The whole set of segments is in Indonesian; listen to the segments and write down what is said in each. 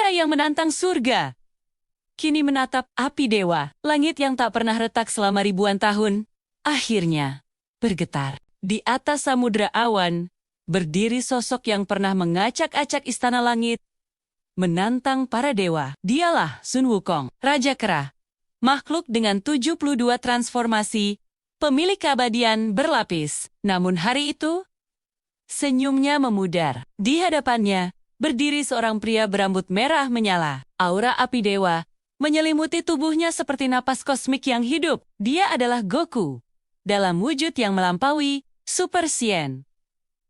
Ia yang menantang surga. Kini menatap api dewa, langit yang tak pernah retak selama ribuan tahun. Akhirnya, bergetar. Di atas samudra awan, berdiri sosok yang pernah mengacak-acak istana langit, menantang para dewa. Dialah Sun Wukong, Raja Kera. Makhluk dengan 72 transformasi, pemilik keabadian berlapis. Namun hari itu, senyumnya memudar. Di hadapannya, berdiri seorang pria berambut merah menyala. Aura api dewa menyelimuti tubuhnya seperti napas kosmik yang hidup. Dia adalah Goku, dalam wujud yang melampaui Super Saiyan.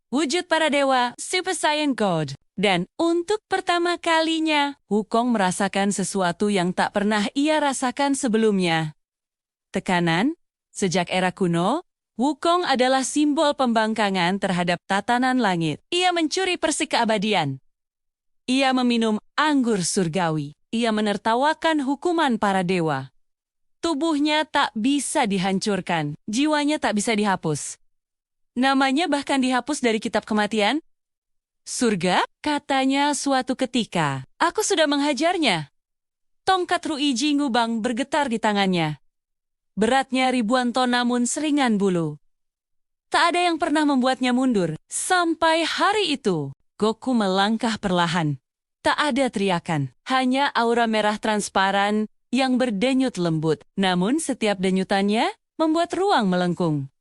Wujud para dewa, Super Saiyan God. Dan untuk pertama kalinya, Wukong merasakan sesuatu yang tak pernah ia rasakan sebelumnya. Tekanan. Sejak era kuno, Wukong adalah simbol pembangkangan terhadap tatanan langit. Ia mencuri persik keabadian. Ia meminum anggur surgawi. Ia menertawakan hukuman para dewa. Tubuhnya tak bisa dihancurkan, jiwanya tak bisa dihapus. Namanya bahkan dihapus dari kitab kematian. Surga, katanya suatu ketika, aku sudah menghajarnya. Tongkat Ruiji ngubang bergetar di tangannya. Beratnya ribuan ton namun seringan bulu. Tak ada yang pernah membuatnya mundur. Sampai hari itu, Goku melangkah perlahan. Tak ada teriakan, hanya aura merah transparan yang berdenyut lembut. Namun setiap denyutannya membuat ruang melengkung.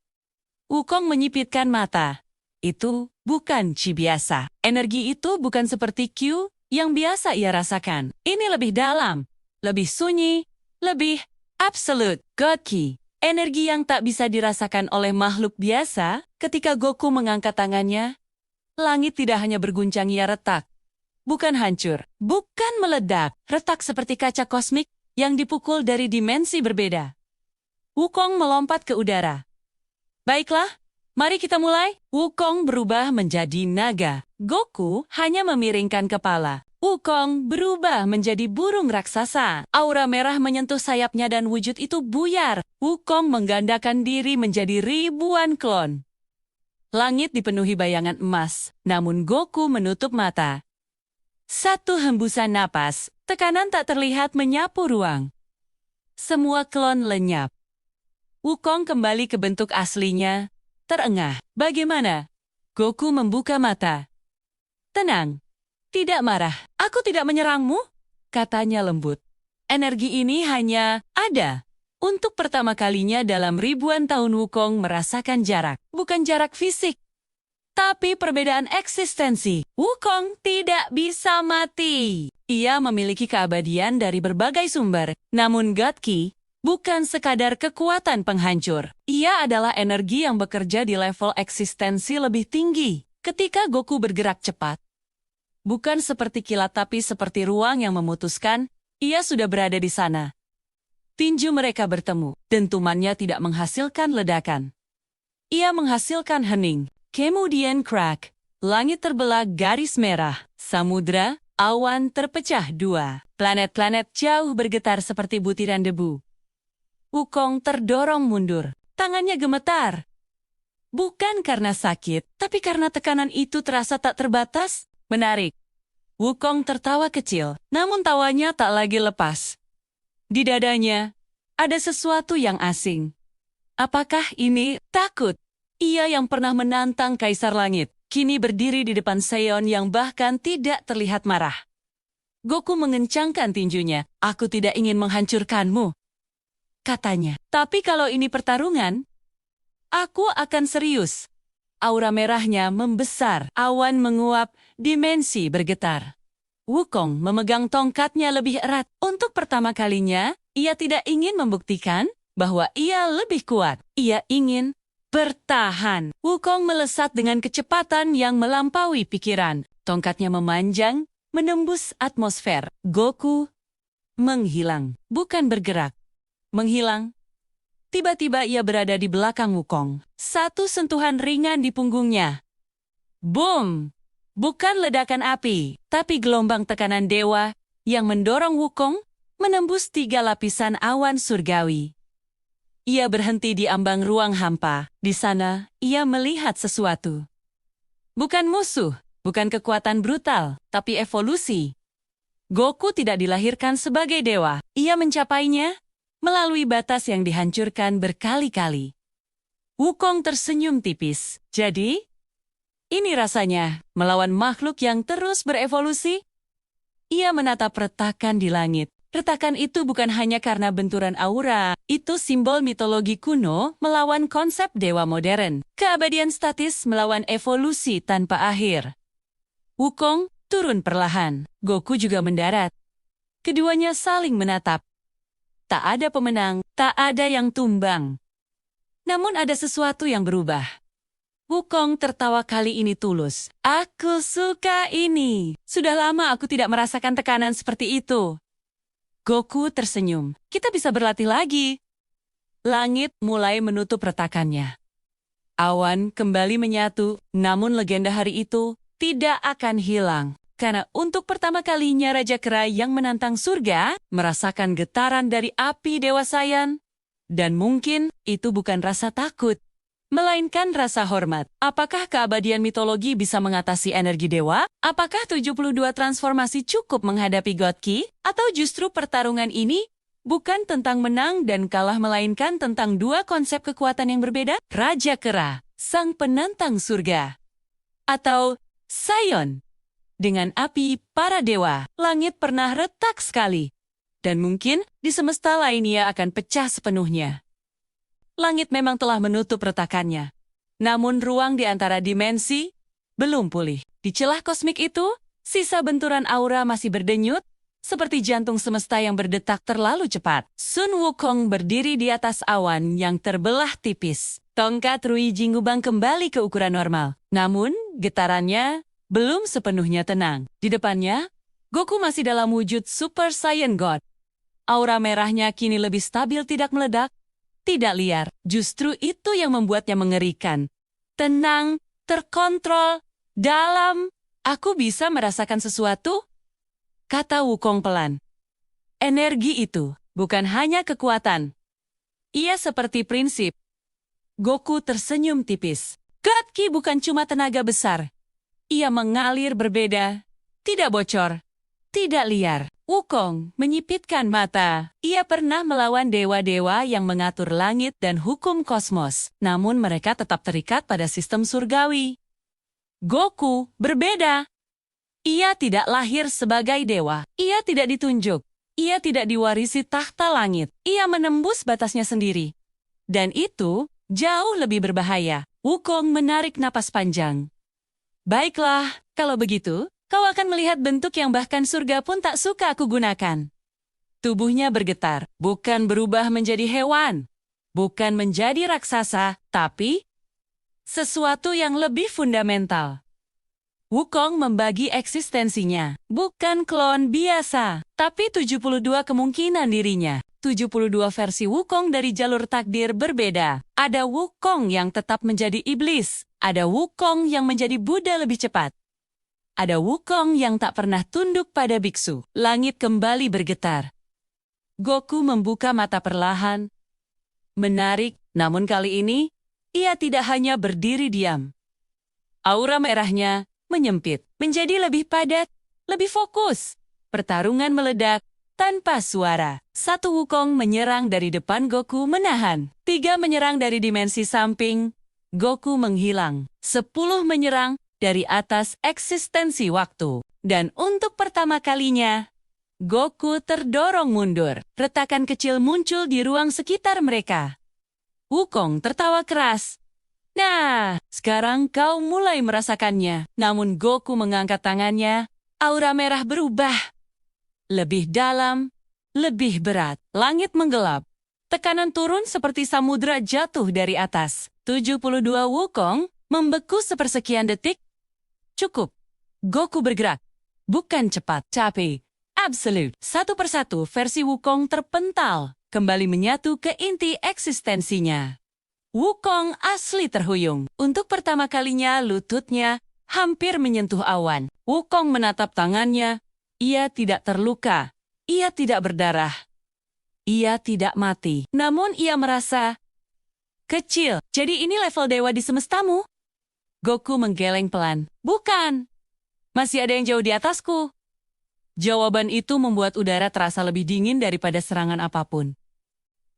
Wukong menyipitkan mata. Itu bukan chi biasa. Energi itu bukan seperti Q yang biasa ia rasakan. Ini lebih dalam, lebih sunyi, lebih absolute. God Ki. Energi yang tak bisa dirasakan oleh makhluk biasa. Ketika Goku mengangkat tangannya, langit tidak hanya berguncang, ia retak. Bukan hancur, bukan meledak, retak seperti kaca kosmik yang dipukul dari dimensi berbeda. Wukong melompat ke udara. Baiklah, mari kita mulai. Wukong berubah menjadi naga. Goku hanya memiringkan kepala. Wukong berubah menjadi burung raksasa. Aura merah menyentuh sayapnya dan wujud itu buyar. Wukong menggandakan diri menjadi ribuan klon. Langit dipenuhi bayangan emas, namun Goku menutup mata. Satu hembusan napas, tekanan tak terlihat menyapu ruang. Semua klon lenyap. Wukong kembali ke bentuk aslinya, terengah. Bagaimana? Goku membuka mata. Tenang, tidak marah. Aku tidak menyerangmu, katanya lembut. Energi ini hanya ada. Untuk pertama kalinya dalam ribuan tahun Wukong merasakan jarak. Bukan jarak fisik, tapi perbedaan eksistensi. Wukong tidak bisa mati. Ia memiliki keabadian dari berbagai sumber. Namun God Ki bukan sekadar kekuatan penghancur. Ia adalah energi yang bekerja di level eksistensi lebih tinggi. Ketika Goku bergerak cepat, bukan seperti kilat tapi seperti ruang yang memutuskan, ia sudah berada di sana. Tinju mereka bertemu. Dentumannya tidak menghasilkan ledakan. Ia menghasilkan hening. Kemudian crack, langit terbelah garis merah, samudra, awan terpecah dua. Planet-planet jauh bergetar seperti butiran debu. Wukong terdorong mundur, tangannya gemetar. Bukan karena sakit, tapi karena tekanan itu terasa tak terbatas, menarik. Wukong tertawa kecil, namun tawanya tak lagi lepas. Di dadanya, ada sesuatu yang asing. Apakah ini takut? Ia yang pernah menantang Kaisar Langit, kini berdiri di depan Saiyan yang bahkan tidak terlihat marah. Goku mengencangkan tinjunya. Aku tidak ingin menghancurkanmu, katanya. Tapi kalau ini pertarungan, aku akan serius. Aura merahnya membesar, awan menguap, dimensi bergetar. Wukong memegang tongkatnya lebih erat. Untuk pertama kalinya, ia tidak ingin membuktikan bahwa ia lebih kuat. Ia ingin bertahan. Wukong melesat dengan kecepatan yang melampaui pikiran. Tongkatnya memanjang, menembus atmosfer. Goku menghilang, bukan bergerak. Menghilang. Tiba-tiba ia berada di belakang Wukong. Satu sentuhan ringan di punggungnya. Boom! Bukan ledakan api, tapi gelombang tekanan dewa yang mendorong Wukong menembus 3 lapisan awan surgawi. Ia berhenti di ambang ruang hampa. Di sana, ia melihat sesuatu. Bukan musuh, bukan kekuatan brutal, tapi evolusi. Goku tidak dilahirkan sebagai dewa. Ia mencapainya melalui batas yang dihancurkan berkali-kali. Wukong tersenyum tipis. Jadi, ini rasanya melawan makhluk yang terus berevolusi? Ia menatap retakan di langit. Retakan itu bukan hanya karena benturan aura, itu simbol mitologi kuno melawan konsep dewa modern. Keabadian statis melawan evolusi tanpa akhir. Wukong turun perlahan, Goku juga mendarat. Keduanya saling menatap. Tak ada pemenang, tak ada yang tumbang. Namun ada sesuatu yang berubah. Wukong tertawa kali ini tulus. Aku suka ini. Sudah lama aku tidak merasakan tekanan seperti itu. Goku tersenyum. Kita bisa berlatih lagi. Langit mulai menutup retakannya. Awan kembali menyatu, namun legenda hari itu tidak akan hilang. Karena untuk pertama kalinya Raja Kera yang menantang surga, merasakan getaran dari api Dewa Saiyan. Dan mungkin itu bukan rasa takut, melainkan rasa hormat. Apakah keabadian mitologi bisa mengatasi energi dewa? Apakah 72 transformasi cukup menghadapi God Ki? Atau justru pertarungan ini bukan tentang menang dan kalah, melainkan tentang dua konsep kekuatan yang berbeda? Raja Kera, sang penantang surga. Atau Saiyan, dengan api para dewa. Langit pernah retak sekali. Dan mungkin di semesta lain ia akan pecah sepenuhnya. Langit memang telah menutup retakannya. Namun ruang di antara dimensi belum pulih. Di celah kosmik itu, sisa benturan aura masih berdenyut, seperti jantung semesta yang berdetak terlalu cepat. Sun Wukong berdiri di atas awan yang terbelah tipis. Tongkat Rui Jingubang kembali ke ukuran normal. Namun, getarannya belum sepenuhnya tenang. Di depannya, Goku masih dalam wujud Super Saiyan God. Aura merahnya kini lebih stabil, tidak meledak, tidak liar. Justru itu yang membuatnya mengerikan. Tenang, terkontrol, dalam. Aku bisa merasakan sesuatu, kata Wukong pelan. Energi itu bukan hanya kekuatan. Ia seperti prinsip. Goku tersenyum tipis. God Ki bukan cuma tenaga besar. Ia mengalir berbeda, tidak bocor, tidak liar. Wukong menyipitkan mata. Ia pernah melawan dewa-dewa yang mengatur langit dan hukum kosmos. Namun mereka tetap terikat pada sistem surgawi. Goku berbeda. Ia tidak lahir sebagai dewa. Ia tidak ditunjuk. Ia tidak diwarisi tahta langit. Ia menembus batasnya sendiri. Dan itu jauh lebih berbahaya. Wukong menarik napas panjang. Baiklah, kalau begitu, kau akan melihat bentuk yang bahkan surga pun tak suka aku gunakan. Tubuhnya bergetar, bukan berubah menjadi hewan, bukan menjadi raksasa, tapi sesuatu yang lebih fundamental. Wukong membagi eksistensinya, bukan klon biasa, tapi 72 kemungkinan dirinya. 72 versi Wukong dari jalur takdir berbeda. Ada Wukong yang tetap menjadi iblis, ada Wukong yang menjadi Buddha lebih cepat. Ada Wukong yang tak pernah tunduk pada biksu. Langit kembali bergetar. Goku membuka mata perlahan, menarik, namun kali ini, ia tidak hanya berdiri diam. Aura merahnya menyempit, menjadi lebih padat, lebih fokus. Pertarungan meledak, tanpa suara. 1 Wukong menyerang dari depan, Goku menahan. 3 menyerang dari dimensi samping, Goku menghilang. 10 menyerang dari atas eksistensi waktu. Dan untuk pertama kalinya, Goku terdorong mundur. Retakan kecil muncul di ruang sekitar mereka. Wukong tertawa keras. Nah, sekarang kau mulai merasakannya. Namun Goku mengangkat tangannya, aura merah berubah. Lebih dalam, lebih berat. Langit menggelap. Tekanan turun seperti samudra jatuh dari atas. 72 Wukong membeku sepersekian detik. Cukup. Goku bergerak. Bukan cepat, tapi absolut. Satu persatu versi Wukong terpental, kembali menyatu ke inti eksistensinya. Wukong asli terhuyung. Untuk pertama kalinya lututnya hampir menyentuh awan. Wukong menatap tangannya. Ia tidak terluka. Ia tidak berdarah. Ia tidak mati. Namun ia merasa kecil. Jadi ini level dewa di semestamu? Goku menggeleng pelan. Bukan. Masih ada yang jauh di atasku. Jawaban itu membuat udara terasa lebih dingin daripada serangan apapun.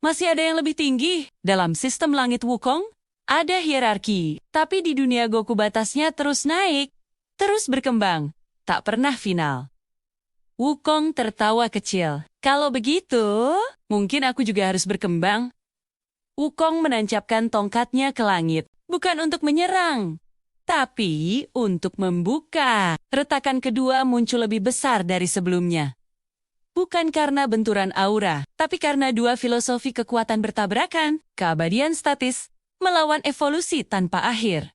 Masih ada yang lebih tinggi. Dalam sistem langit Wukong, ada hierarki. Tapi di dunia Goku batasnya terus naik, terus berkembang, tak pernah final. Wukong tertawa kecil. Kalau begitu, mungkin aku juga harus berkembang. Wukong menancapkan tongkatnya ke langit, bukan untuk menyerang, tapi untuk membuka. Retakan kedua muncul lebih besar dari sebelumnya. Bukan karena benturan aura, tapi karena dua filosofi kekuatan bertabrakan, keabadian statis, melawan evolusi tanpa akhir.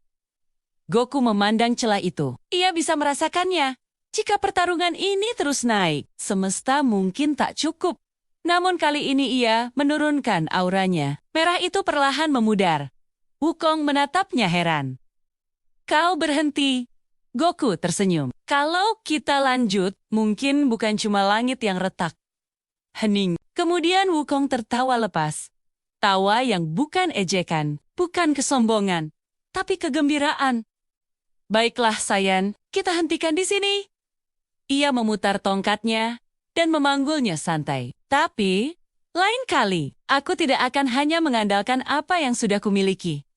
Goku memandang celah itu. Ia bisa merasakannya. Jika pertarungan ini terus naik, semesta mungkin tak cukup. Namun kali ini ia menurunkan auranya. Merah itu perlahan memudar. Wukong menatapnya heran. Kau berhenti. Goku tersenyum. Kalau kita lanjut, mungkin bukan cuma langit yang retak. Hening. Kemudian Wukong tertawa lepas. Tawa yang bukan ejekan, bukan kesombongan, tapi kegembiraan. Baiklah, Saiyan, kita hentikan di sini. Ia memutar tongkatnya dan memanggulnya santai. Tapi, lain kali, aku tidak akan hanya mengandalkan apa yang sudah kumiliki.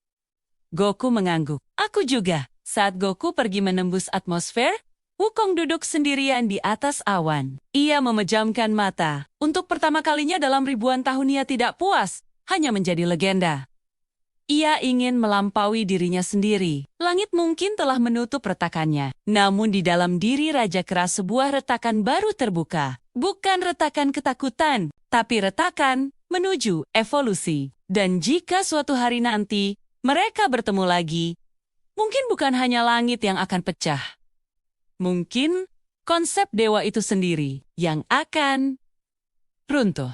Goku mengangguk. Aku juga. Saat Goku pergi menembus atmosfer, Wukong duduk sendirian di atas awan. Ia memejamkan mata. Untuk pertama kalinya dalam ribuan tahun ia tidak puas, hanya menjadi legenda. Ia ingin melampaui dirinya sendiri. Langit mungkin telah menutup retakannya. Namun di dalam diri Raja Keras sebuah retakan baru terbuka. Bukan retakan ketakutan, tapi retakan menuju evolusi. Dan jika suatu hari nanti mereka bertemu lagi, mungkin bukan hanya langit yang akan pecah. Mungkin konsep dewa itu sendiri yang akan runtuh.